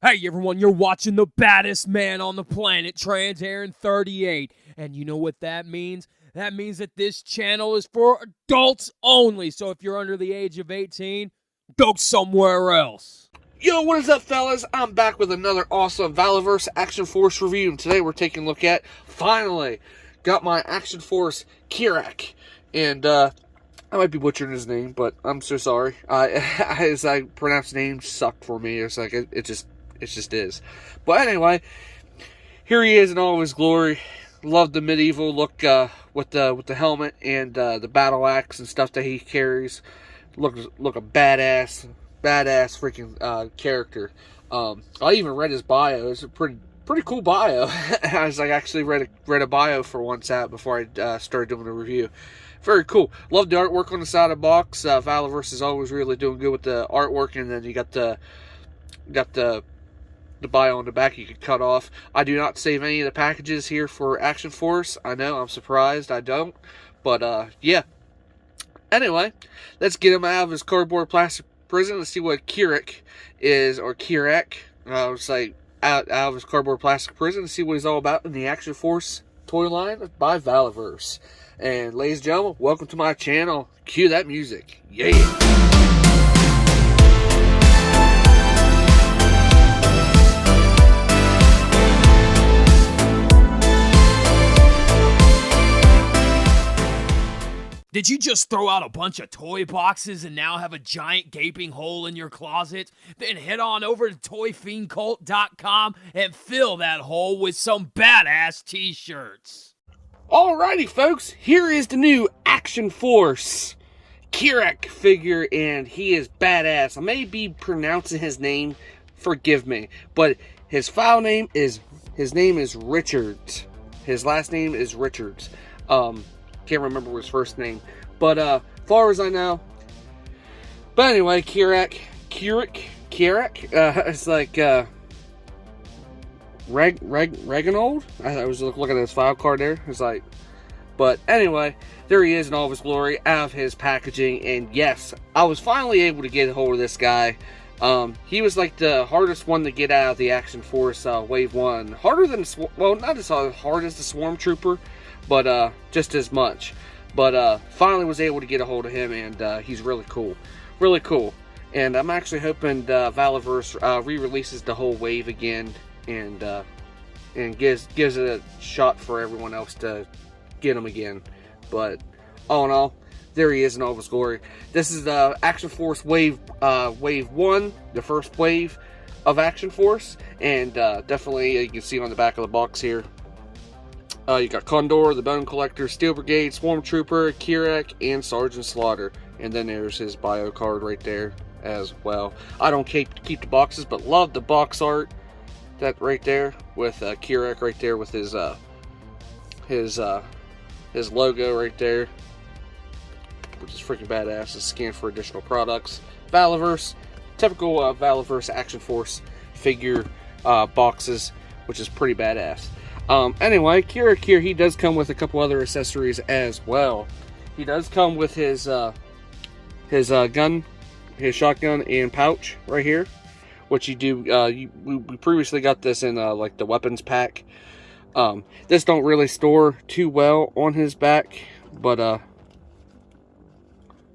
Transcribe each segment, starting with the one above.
Hey everyone, you're watching the baddest man on the planet, Trans Aaron 38. And you know what that means? That means that this channel is for adults only. So if you're under the age of 18, go somewhere else. Yo, what is up, fellas? I'm back with another awesome Valaverse Action Force review. And today we're taking a look at, finally, got my Action Force Kerak. And, I might be butchering his name, but I'm so sorry. As I pronounce names suck for me. It's like, it just is. But anyway, here he is in all of his glory. Love the medieval look with the helmet and the battle axe and stuff that he carries. Look a badass freaking character. I even read his bio. It's a pretty cool bio. I was like, actually read a bio for once out before I started doing a review. Very cool. Love the artwork on the side of the box. Valaverse is always really doing good with the artwork, and then you got the bio on the back you could cut off. I do not save any of the packages here for Action Force. I know, I'm surprised I don't. But, yeah. Anyway, let's get him out of his cardboard plastic prison. Let's see what Kerak is, or Kerak. It's like out of his cardboard plastic prison. Let's see what he's all about in the Action Force toy line by Valaverse. And ladies and gentlemen, welcome to my channel. Cue that music. Yeah! Did you just throw out a bunch of toy boxes and now have a giant gaping hole in your closet? Then head on over to toyfiendcult.com and fill that hole with some badass t-shirts. Alrighty, folks, here is the new Action Force Kerak figure, and he is badass. I may be pronouncing his name, forgive me, but his name is Richards. His last name is Richards. Can't remember his first name, but far as I know. But anyway, Kerak, it's like Reginold. I was looking at his file card there. It's like, but anyway, there he is in all of his glory, out of his packaging, and yes, I was finally able to get a hold of this guy. He was like the hardest one to get out of the Action Force Wave 1. Harder than, well, not as hard as the Swarm Trooper, but just as much. But finally was able to get a hold of him, and he's really cool. Really cool. And I'm actually hoping Valaverse re-releases the whole wave again, and gives it a shot for everyone else to get him again. But all in all, there he is in all of his glory. This is the Action Force Wave 1, the first wave of Action Force, and definitely you can see on the back of the box here. You got Condor, the Bone Collector, Steel Brigade, Swarm Trooper, Kerak, and Sergeant Slaughter. And then there's his bio card right there as well. I don't keep the boxes, but love the box art. That right there with Kerak right there with his logo right there, which is freaking badass. It's scanned for additional products. Valaverse, typical Valaverse Action Force figure boxes, which is pretty badass. Anyway, Kerak here, he does come with a couple other accessories as well. He does come with his gun, his shotgun and pouch right here, which you do. We previously got this in like the weapons pack. This don't really store too well on his back, but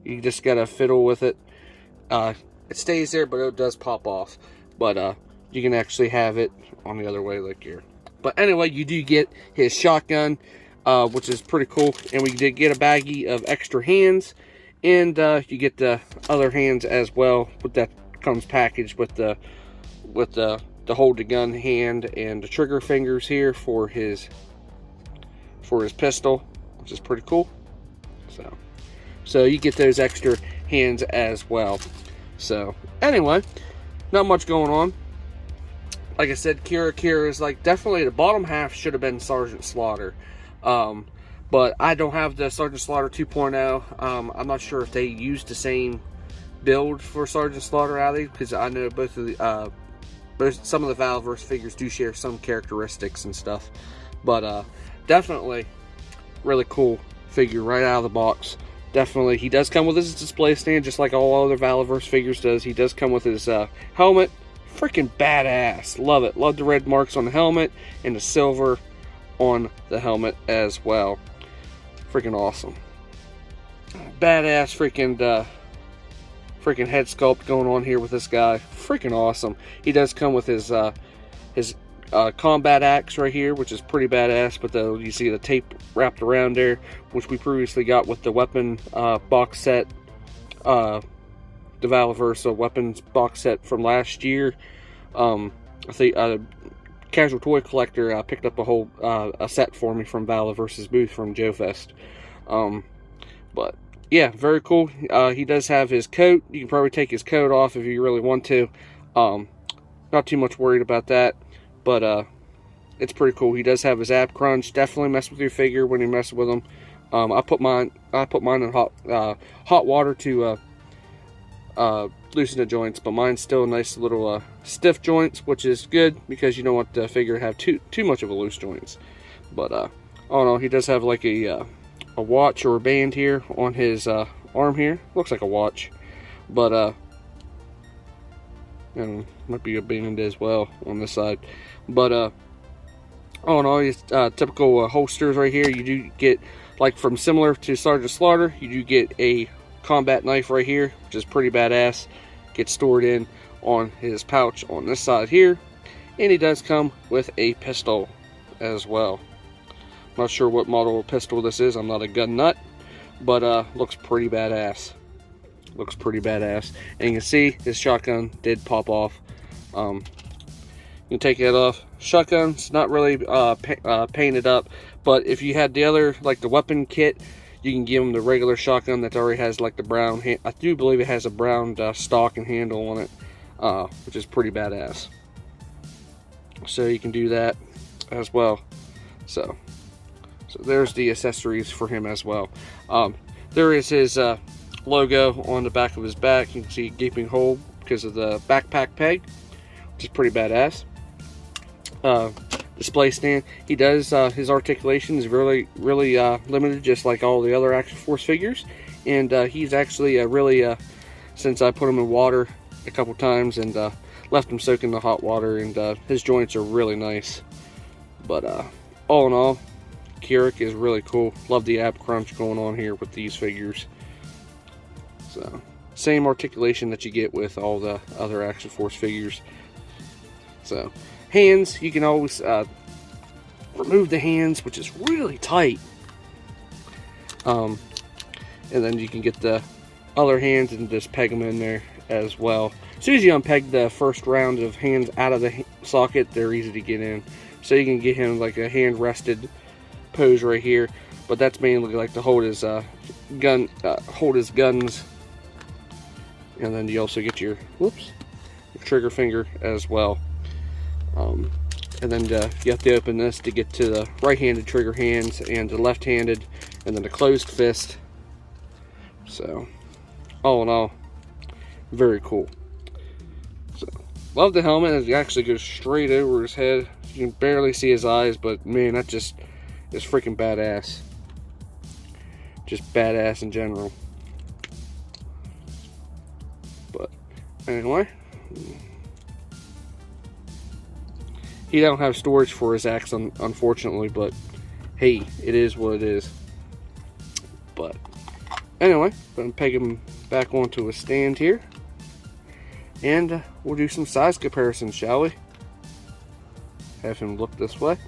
you just gotta fiddle with it. It stays there, but it does pop off. But you can actually have it on the other way, like here. But anyway, you do get his shotgun, which is pretty cool. And we did get a baggie of extra hands. And you get the other hands as well. But that comes packaged with the hold the gun hand and the trigger fingers here for his pistol, which is pretty cool. So you get those extra hands as well. So anyway, not much going on. Like I said, Kerak is like definitely the bottom half should have been Sergeant Slaughter. But I don't have the Sergeant Slaughter 2.0. I'm not sure if they used the same build for Sergeant Slaughter out there, because I know both of the some of the Valaverse figures do share some characteristics and stuff. But definitely really cool figure right out of the box. Definitely, he does come with his display stand, just like all other Valaverse figures does. He does come with his helmet, freaking badass. Love it. Love the red marks on the helmet and the silver on the helmet as well. Freaking awesome. Badass freaking head sculpt going on here with this guy. Freaking awesome. He does come with his combat axe right here, which is pretty badass, but you see the tape wrapped around there, which we previously got with the weapon box set, the Valaverse weapons box set from last year. I think Casual Toy Collector picked up a whole a set for me from Valaverse's booth from Joe Fest. But yeah, very cool. He does have his coat. You can probably take his coat off if you really want to. Not too much worried about that, but it's pretty cool. He does have his ab crunch. Definitely mess with your figure when you mess with him. I put mine in hot water to loosen the joints, but mine's still nice little stiff joints, which is good because you don't want the figure to have too much of a loose joints. But oh no, he does have like a watch or a band here on his arm here. Looks like a watch, but and might be a band as well on this side. But oh no, his typical holsters right here. You do get, like from similar to Sergeant Slaughter, you do get a combat knife right here, which is pretty badass. Gets stored in on his pouch on this side here, and he does come with a pistol as well. Not sure what model of pistol this is. I'm not a gun nut, but looks pretty badass. Looks pretty badass. And you can see his shotgun did pop off. You can take that off. Shotgun's not really painted up, but if you had the other, like the weapon kit, you can give him the regular shotgun that already has like the brown hand. I do believe it has a brown stock and handle on it, which is pretty badass. So you can do that as well. So there's the accessories for him as well. There is his logo on the back of his back. You can see a gaping hole because of the backpack peg, which is pretty badass. Display stand. He does his articulation is really limited, just like all the other Action Force figures. And he's actually really since I put him in water a couple times and left him soak in the hot water, and his joints are really nice. But all in all, Kerak is really cool. Love the ab crunch going on here with these figures. So same articulation that you get with all the other Action Force figures. So hands, you can always remove the hands, which is really tight. And then you can get the other hands and just peg them in there as well. As soon as you unpeg the first round of hands out of the socket, they're easy to get in. So you can get him like a hand rested pose right here, but that's mainly like to hold his guns, and then you also get your trigger finger as well. And then you have to open this to get to the right-handed trigger hands and the left-handed, and then the closed fist. So all in all, very cool. So love the helmet. It actually goes straight over his head. You can barely see his eyes, but man, that just is freaking badass. Just badass in general. But anyway, he don't have storage for his axe, unfortunately, but hey, it is what it is. But anyway, I'm going to peg him back onto a stand here, and we'll do some size comparisons, shall we? Have him look this way.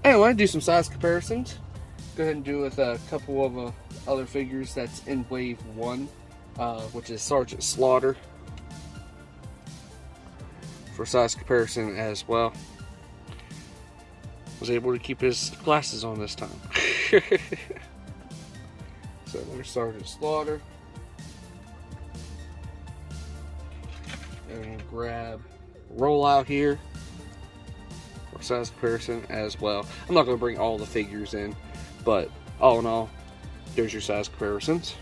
Anyway, do some size comparisons. Go ahead and do with a couple of other figures that's in Wave 1, which is Sergeant Slaughter, for size comparison as well. Was able to keep his glasses on this time. So there's Sergeant Slaughter. And grab Rollout here for size comparison as well. I'm not going to bring all the figures in, but all in all, there's your size comparisons.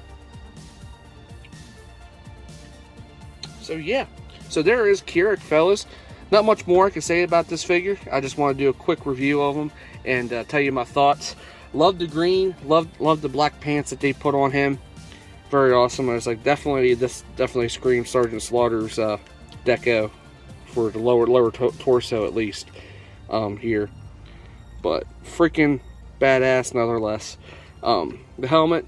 So yeah, so there is Kerak, fellas. Not much more I can say about this figure. I just want to do a quick review of him and tell you my thoughts. Love the green, love the black pants that they put on him. Very awesome. I was like, this definitely screams Sergeant Slaughter's deco for the lower torso at least here. But freaking badass nonetheless. The helmet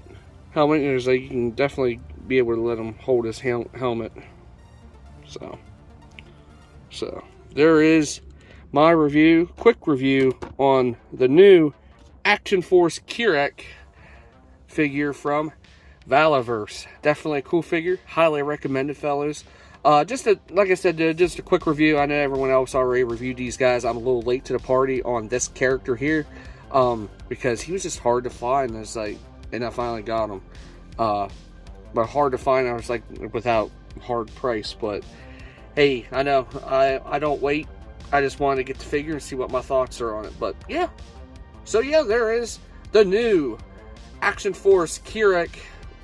is like, you can definitely be able to let him hold his helmet. So there is my quick review on the new Action Force Kerak figure from Valaverse. Definitely a cool figure. Highly recommended, fellas. Like I said, just a quick review. I know everyone else already reviewed these guys. I'm a little late to the party on this character here, because he was just hard to find. It's like, and I finally got him. But hard to find. I was like, without hard price. But hey, I know I don't wait. I just wanted to get the figure and see what my thoughts are on it. But yeah, so yeah, there is the new Action Force Kerak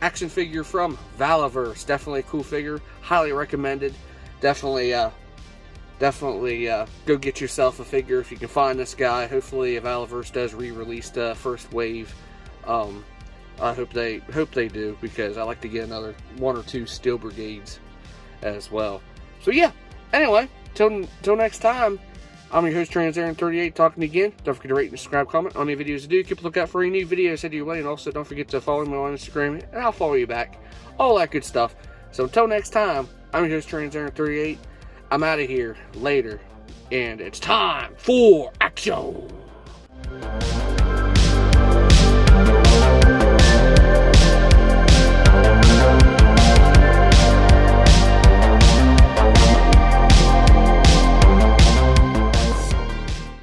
action figure from Valaverse. Definitely a cool figure. Highly recommended. Definitely go get yourself a figure if you can find this guy. Hopefully, Valaverse does re-release the first wave. I hope they do, because I like to get another 1 or 2 Steel Brigades as well. So yeah. Anyway, till next time. I'm your host, TransAaron38, talking to you again. Don't forget to rate and subscribe, comment on any videos I do. Keep a lookout for any new videos headed your way. And also, don't forget to follow me on Instagram, and I'll follow you back. All that good stuff. So until next time, I'm your host, TransAaron38. I'm out of here later. And it's time for action.